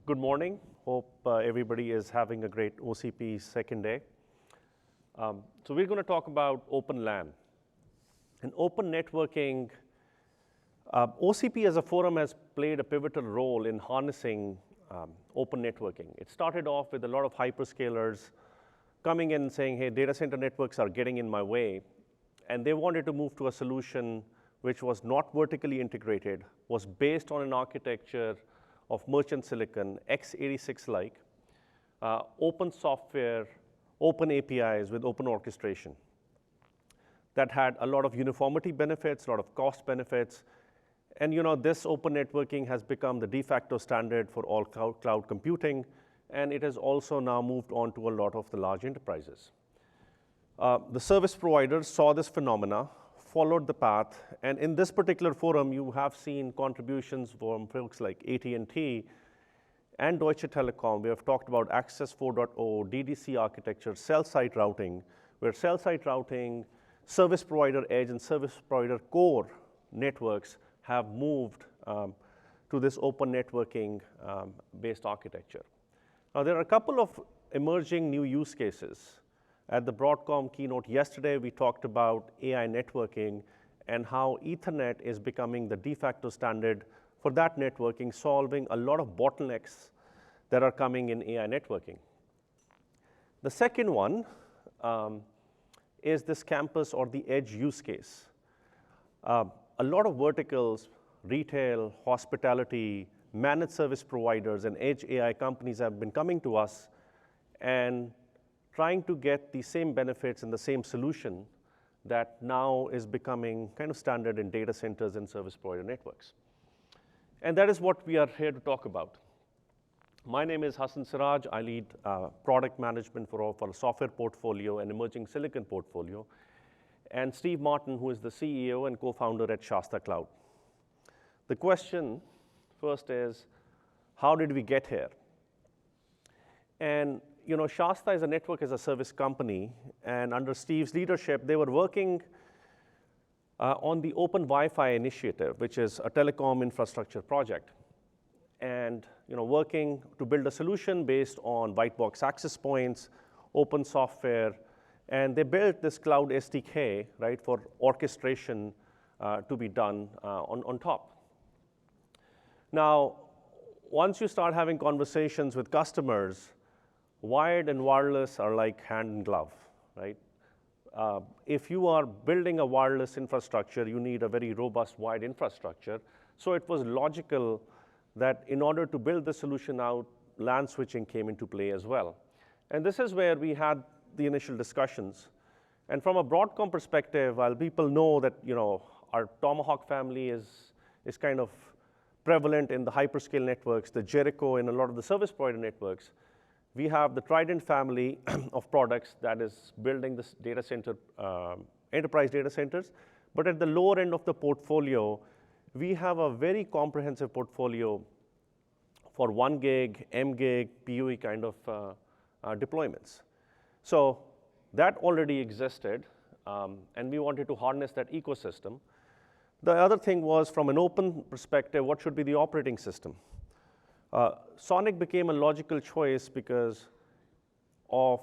Good morning. Hope everybody is having a great OCP second day. So we're going to talk about Open LAN. And open networking, OCP as a forum has played a pivotal role in harnessing open networking. It started off with a lot of hyperscalers coming in and saying, hey, data center networks are getting in my way. And they wanted to move to a solution which was not vertically integrated, was based on an architecture of merchant silicon, x86-like, open software, open APIs with open orchestration that had a lot of uniformity benefits, a lot of cost benefits. And this open networking has become the de facto standard for all cloud computing, and it has also now moved on to a lot of the large enterprises. The service providers saw this phenomena, followed the path, and in this particular forum, you have seen contributions from folks like AT&T and Deutsche Telekom. We have talked about Access 4.0, DDC architecture, cell-site routing, where cell-site routing, service provider edge, and service provider core networks have moved to this open networking based architecture. Now, there are a couple of emerging new use cases. At the Broadcom keynote yesterday, we talked about AI networking and how Ethernet is becoming the de facto standard for that networking, solving a lot of bottlenecks that are coming in AI networking. The second one is this campus or the edge use case. A lot of verticals, retail, hospitality, managed service providers, and edge AI companies have been coming to us and trying to get the same benefits and the same solution that now is becoming kind of standard in data centers and service provider networks. And that is what we are here to talk about. My name is Hassan Siraj. I lead product management for our software portfolio and emerging silicon portfolio. And Steve Martin, who is the CEO and co-founder at Shasta Cloud. The question first is, how did we get here? And Shasta is a network as a service company, and under Steve's leadership, they were working on the Open Wi-Fi initiative, which is a telecom infrastructure project, and working to build a solution based on white box access points, open software, and they built this cloud SDK, right, for orchestration to be done on top. Now, once you start having conversations with customers, wired and wireless are like hand in glove, right? If you are building a wireless infrastructure, you need a very robust wired infrastructure. So it was logical that in order to build the solution out, LAN switching came into play as well. And this is where we had the initial discussions. And from a Broadcom perspective, while people know that our Tomahawk family is kind of prevalent in the hyperscale networks, the Jericho and a lot of the service provider networks, we have the Trident family of products that is building this data center, enterprise data centers. But at the lower end of the portfolio, we have a very comprehensive portfolio for 1 gig, M gig, PoE kind of deployments. So that already existed, and we wanted to harness that ecosystem. The other thing was, from an open perspective, what should be the operating system? Sonic became a logical choice because of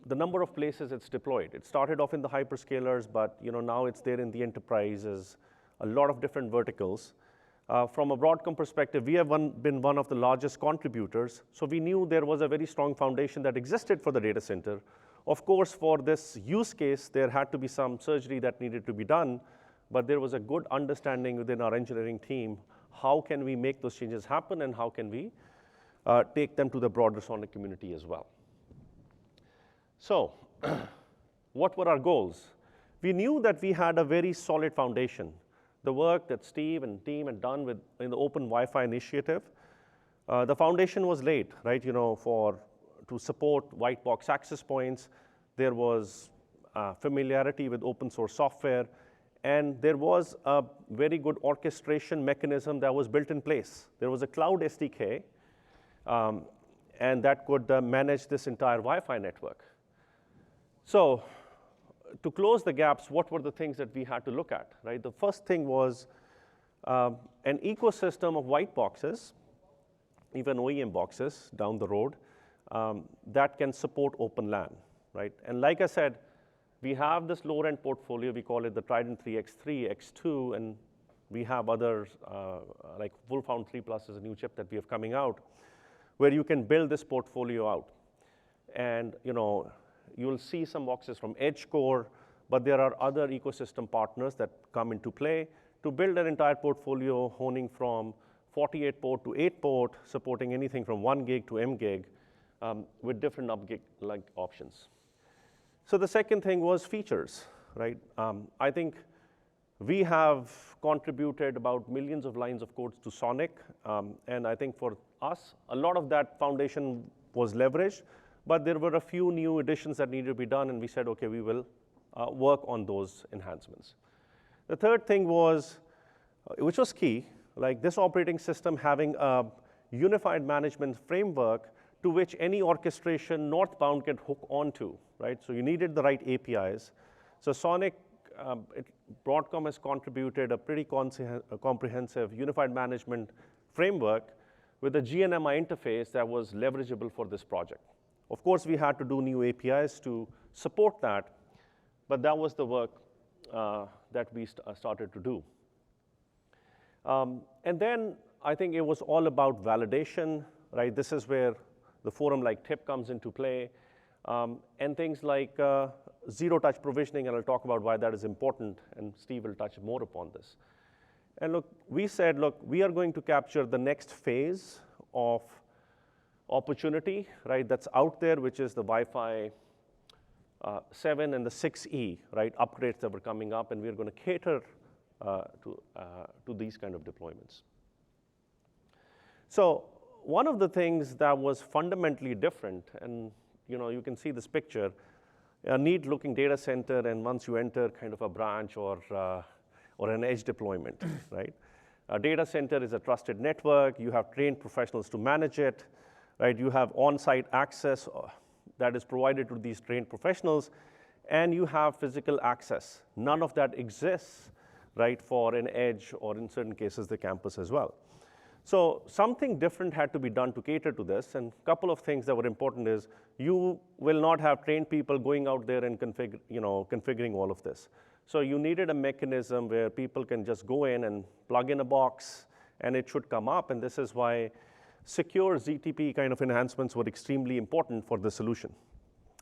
the number of places it's deployed. It started off in the hyperscalers, but now it's there in the enterprises, a lot of different verticals. From a Broadcom perspective, we have been one of the largest contributors, so we knew there was a very strong foundation that existed for the data center. Of course, for this use case, there had to be some surgery that needed to be done, but there was a good understanding within our engineering team. How can we make those changes happen, and how can we take them to the broader Sonic community as well? So what were our goals? We knew that we had a very solid foundation. The work that Steve and team had done in the Open Wi-Fi initiative, the foundation was laid, right? To support white box access points. There was familiarity with open source software. And there was a very good orchestration mechanism that was built in place. There was a cloud SDK, and that could manage this entire Wi-Fi network. So to close the gaps, what were the things that we had to look at, right? The first thing was an ecosystem of white boxes even OEM boxes down the road that can support Open LAN, right? And like I said, we have this lower-end portfolio. We call it the Trident 3X3, X2, and we have others like Wolfhound 3 Plus is a new chip that we have coming out, where you can build this portfolio out. And you'll see some boxes from EdgeCore, but there are other ecosystem partners that come into play to build an entire portfolio honing from 48 port to 8 port, supporting anything from 1 gig to M gig with different up-gig like options. So the second thing was features, right? I think we have contributed about millions of lines of code to SONiC, and I think for us, a lot of that foundation was leveraged, but there were a few new additions that needed to be done, and we said, okay, we will work on those enhancements. The third thing was, which was key, like this operating system having a unified management framework to which any orchestration northbound can hook onto, right? So you needed the right APIs. So SONiC, Broadcom has contributed a pretty comprehensive unified management framework with a GNMI interface that was leverageable for this project. Of course, we had to do new APIs to support that, but that was the work that we started to do. And then I think it was all about validation, right? This is where the forum like TIP comes into play, and things like zero-touch provisioning, and I'll talk about why that is important, and Steve will touch more upon this. And look, we said, look, we are going to capture the next phase of opportunity, right, that's out there, which is the Wi-Fi 7 and the 6E, right, upgrades that were coming up, and we're going to cater to these kind of deployments. So one of the things that was fundamentally different, and you can see this picture, a neat-looking data center, and once you enter kind of a branch or an edge deployment, right? A data center is a trusted network. You have trained professionals to manage it, right? You have on-site access that is provided to these trained professionals, and you have physical access. None of that exists, right, for an edge or in certain cases the campus as well. So something different had to be done to cater to this, and a couple of things that were important is you will not have trained people going out there and configuring all of this. So you needed a mechanism where people can just go in and plug in a box, and it should come up, and this is why secure ZTP kind of enhancements were extremely important for the solution.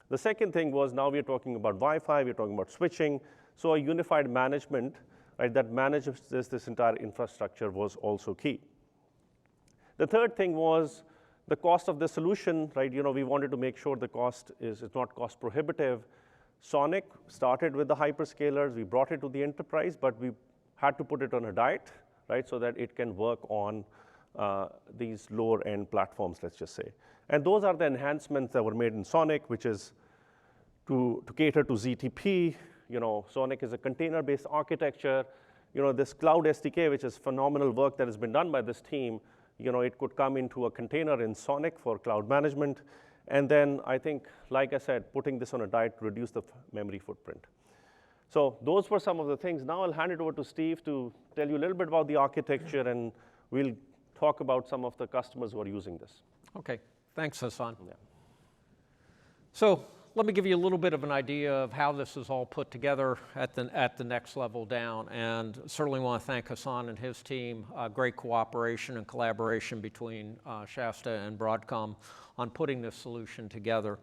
The second thing was now we're talking about Wi-Fi, we're talking about switching, so a unified management, right, that manages this entire infrastructure was also key. The third thing was the cost of the solution, right? We wanted to make sure the cost is not cost prohibitive. SONiC started with the hyperscalers, we brought it to the enterprise, but we had to put it on a diet, right, so that it can work on these lower end platforms, let's just say. And those are the enhancements that were made in SONiC, which is to cater to ZTP. SONiC is a container-based architecture. This Cloud SDK, which is phenomenal work that has been done by this team, it could come into a container in SONiC for cloud management. And then I think, like I said, putting this on a diet to reduce the memory footprint. So those were some of the things. Now I'll hand it over to Steve to tell you a little bit about the architecture, and we'll talk about some of the customers who are using this. Okay, thanks, Hasan. Yeah. So let me give you a little bit of an idea of how this is all put together at the next level down, and certainly want to thank Hasan and his team. Great cooperation and collaboration between Shasta and Broadcom on putting this solution together.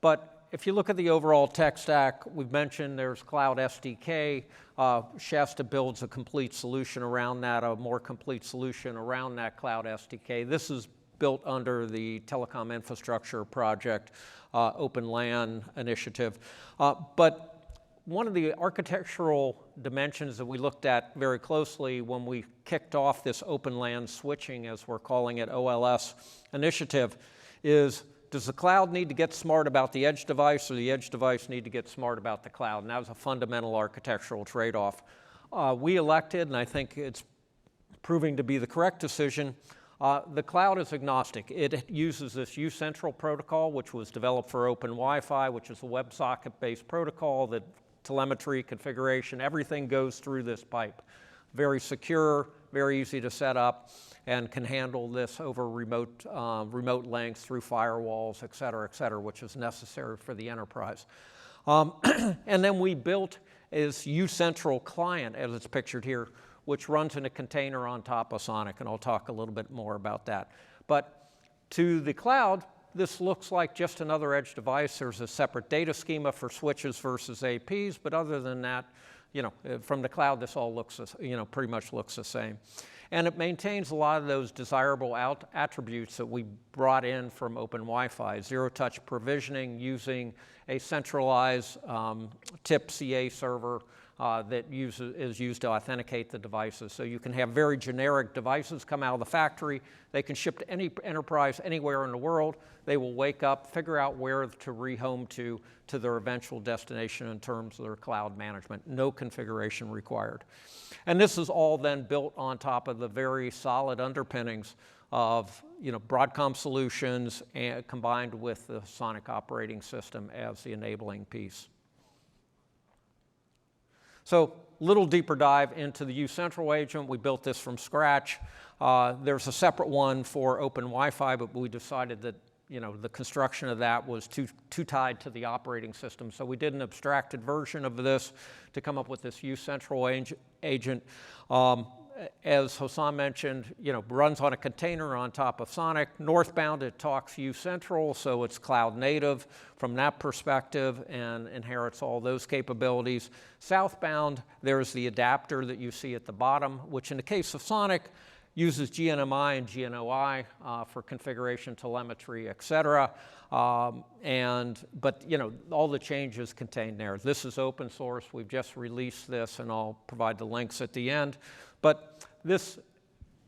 But if you look at the overall tech stack, we've mentioned there's Cloud SDK. Shasta builds a complete solution around that, a more complete solution around that Cloud SDK. This is built under the Telecom Infrastructure Project Open LAN initiative. But one of the architectural dimensions that we looked at very closely when we kicked off this Open LAN switching, as we're calling it, OLS initiative, is does the cloud need to get smart about the edge device, or the edge device need to get smart about the cloud? And that was a fundamental architectural trade-off. We elected, and I think it's proving to be the correct decision, the cloud is agnostic. It uses this uCentral protocol, which was developed for Open Wi-Fi, which is a WebSocket-based protocol that telemetry, configuration, everything goes through this pipe. Very secure, very easy to set up, and can handle this over remote links through firewalls, et cetera, which is necessary for the enterprise. And then we built is uCentral client, as it's pictured here, which runs in a container on top of SONiC, and I'll talk a little bit more about that. But to the cloud, this looks like just another edge device. There's a separate data schema for switches versus APs, but other than that, from the cloud, this all looks, pretty much looks the same. And it maintains a lot of those desirable attributes that we brought in from Open Wi-Fi, zero-touch provisioning using a centralized TIP CA server that is used to authenticate the devices. So you can have very generic devices come out of the factory. They can ship to any enterprise anywhere in the world. They will wake up, figure out where to rehome to their eventual destination in terms of their cloud management. No configuration required. And this is all then built on top of the very solid underpinnings of Broadcom solutions and combined with the SONiC operating system as the enabling piece. So little deeper dive into the uCentral agent. We built this from scratch. There's a separate one for Open Wi-Fi, but we decided that the construction of that was too tied to the operating system. So we did an abstracted version of this to come up with this uCentral agent. As Hassan mentioned, runs on a container on top of SONiC. Northbound, it talks uCentral, so it's cloud native from that perspective and inherits all those capabilities. Southbound, there's the adapter that you see at the bottom, which in the case of SONiC, uses GNMI and GNOI for configuration, telemetry, et cetera. But all the changes contained there. This is open source. We've just released this, and I'll provide the links at the end. But this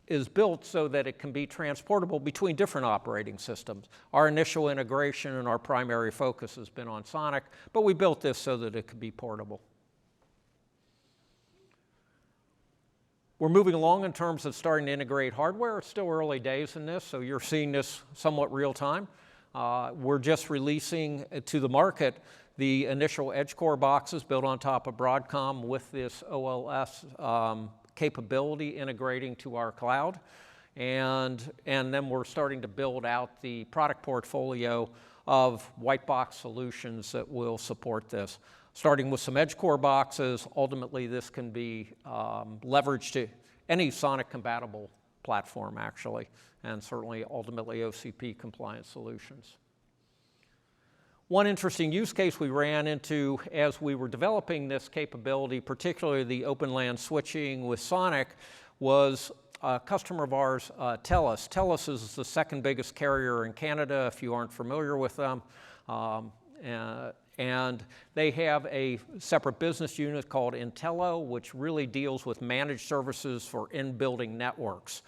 is built so that it can be transportable between different operating systems. Our initial integration and our primary focus has been on SONiC, but we built this so that it could be portable. We're moving along in terms of starting to integrate hardware. It's still early days in this, so you're seeing this somewhat real time. We're just releasing to the market the initial EdgeCore boxes built on top of Broadcom with this OLS capability integrating to our cloud. And then we're starting to build out the product portfolio of white box solutions that will support this. Starting with some EdgeCore boxes, ultimately this can be leveraged to any SONiC compatible platform actually, and certainly ultimately OCP compliant solutions. One interesting use case we ran into as we were developing this capability, particularly the open LAN switching with SONiC, was a customer of ours, TELUS. TELUS is the second biggest carrier in Canada, if you aren't familiar with them. And they have a separate business unit called Intello, which really deals with managed services for in-building networks.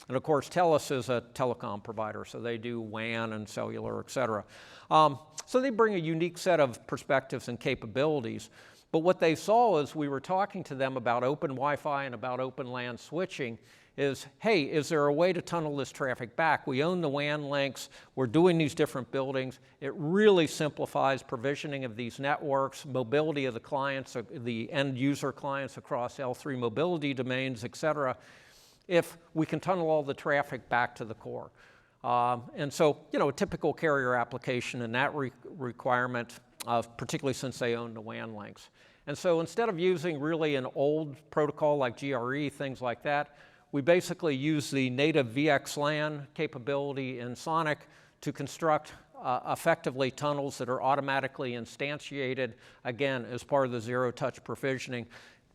And of course, TELUS is a telecom provider, so they do WAN and cellular, et cetera. So they bring a unique set of perspectives and capabilities. But what they saw as we were talking to them about open Wi-Fi and about open LAN switching is, hey, is there a way to tunnel this traffic back? We own the WAN links. We're doing these different buildings. It really simplifies provisioning of these networks, mobility of the clients, the end user clients across L3 mobility domains, et cetera, if we can tunnel all the traffic back to the core. And so, a typical carrier application and that requirement, particularly since they own the WAN links. And so instead of using really an old protocol like GRE, things like that, we basically use the native VXLAN capability in SONiC to construct effectively tunnels that are automatically instantiated, again, as part of the zero-touch provisioning,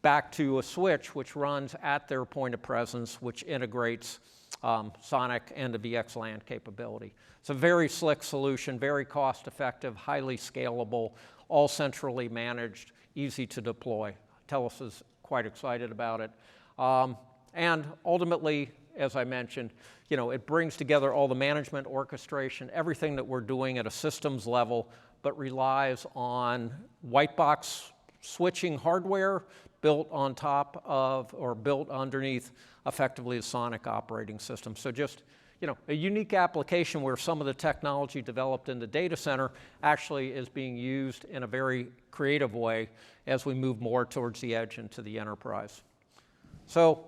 back to a switch which runs at their point of presence, which integrates SONiC and the VXLAN capability. It's a very slick solution, very cost-effective, highly scalable, all centrally managed, easy to deploy. TELUS is quite excited about it. And ultimately, as I mentioned, it brings together all the management, orchestration, everything that we're doing at a systems level, but relies on white box switching hardware built on top of or built underneath effectively the SONiC operating system. So just a unique application where some of the technology developed in the data center actually is being used in a very creative way as we move more towards the edge into the enterprise. So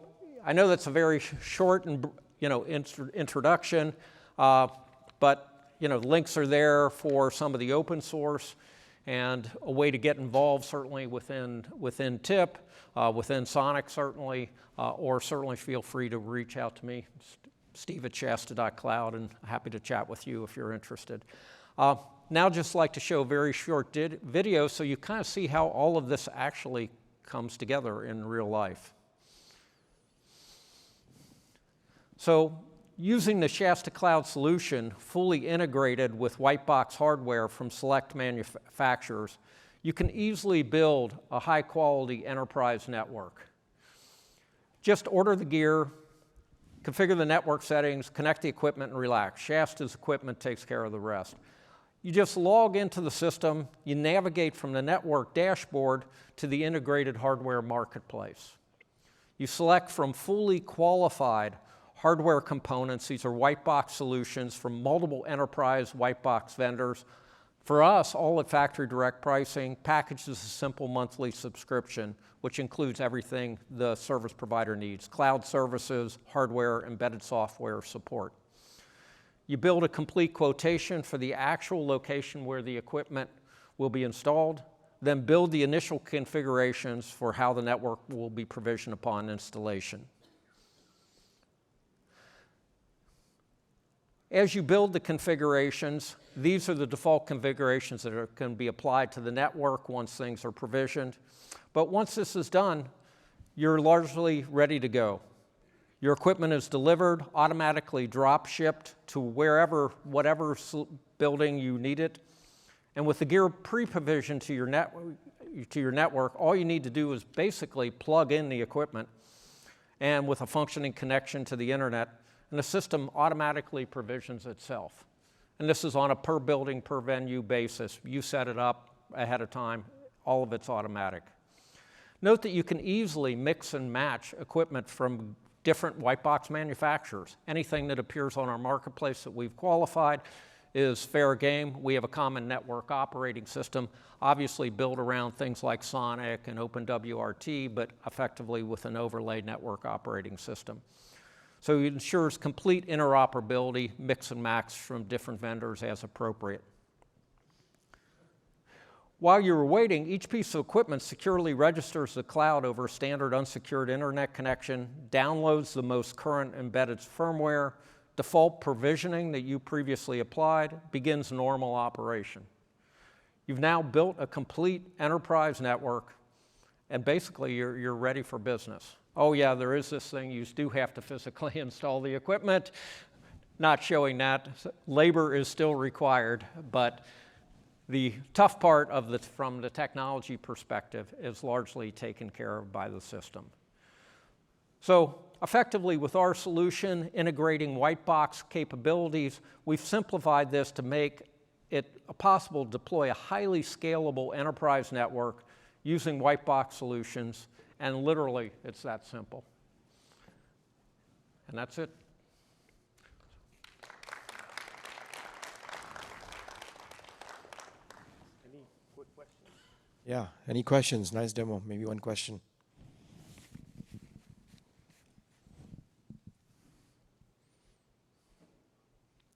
I know that's a very short and introduction, but links are there for some of the open source and a way to get involved certainly within TIP, within Sonic certainly, or certainly feel free to reach out to me, steve@shasta.cloud, and happy to chat with you if you're interested. Now just like to show a very short video so you kind of see how all of this actually comes together in real life. So using the Shasta Cloud solution fully integrated with white box hardware from select manufacturers, you can easily build a high quality enterprise network. Just order the gear, configure the network settings, connect the equipment, and relax. Shasta's equipment takes care of the rest. You just log into the system, you navigate from the network dashboard to the integrated hardware marketplace. You select from fully qualified hardware components. These are white box solutions from multiple enterprise white box vendors. For us, all at factory direct pricing, packages a simple monthly subscription, which includes everything the service provider needs: cloud services, hardware, embedded software support. You build a complete quotation for the actual location where the equipment will be installed, then build the initial configurations for how the network will be provisioned upon installation. As you build the configurations, these are the default configurations that can be applied to the network once things are provisioned. But once this is done, you're largely ready to go. Your equipment is delivered, automatically drop shipped to whatever building you need it. And with the gear pre-provisioned to your network, all you need to do is basically plug in the equipment, and with a functioning connection to the internet, and the system automatically provisions itself. And this is on a per building, per venue basis. You set it up ahead of time, all of it's automatic. Note that you can easily mix and match equipment from different white box manufacturers. Anything that appears on our marketplace that we've qualified is fair game. We have a common network operating system, obviously built around things like Sonic and OpenWRT, but effectively with an overlay network operating system. So it ensures complete interoperability, mix and match from different vendors as appropriate. While you're waiting, each piece of equipment securely registers the cloud over a standard unsecured internet connection, downloads the most current embedded firmware, default provisioning that you previously applied, begins normal operation. You've now built a complete enterprise network, and basically you're ready for business. Oh yeah, there is this thing, you do have to physically install the equipment. Not showing that. Labor is still required, but the tough part from the technology perspective is largely taken care of by the system. So effectively with our solution, integrating white box capabilities, we've simplified this to make it possible to deploy a highly scalable enterprise network using white box solutions, and literally it's that simple. And that's it. Any quick questions? Yeah, any questions? Nice demo. Maybe one question.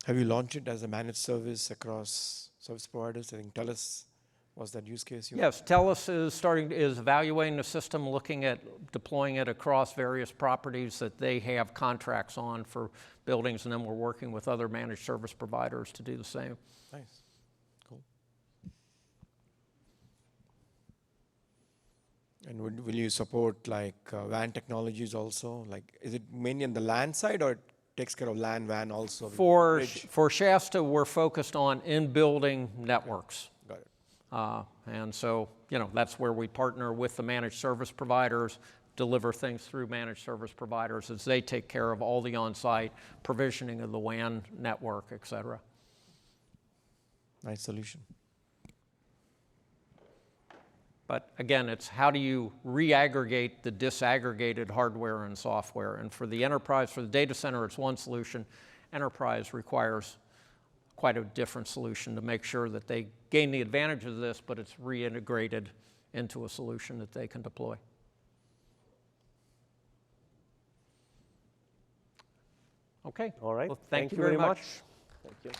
Have you launched it as a managed service across service providers? I think TELUS was that use case? Yes, TELUS is evaluating the system, looking at deploying it across various properties that they have contracts on for buildings, and then we're working with other managed service providers to do the same. Nice, cool. And will you support like WAN technologies also? Like, is it mainly on the LAN side, or it takes care of LAN, WAN also? For Shasta, we're focused on in-building networks. Got it. And so, that's where we partner with the managed service providers, deliver things through managed service providers as they take care of all the on-site provisioning of the WAN network, et cetera. Nice solution. But again, it's how do you re-aggregate the disaggregated hardware and software? And for the enterprise, for the data center, it's one solution. Enterprise requires quite a different solution to make sure that they gain the advantage of this, but it's reintegrated into a solution that they can deploy. Okay. All right. Well, thank you very much. Thank you.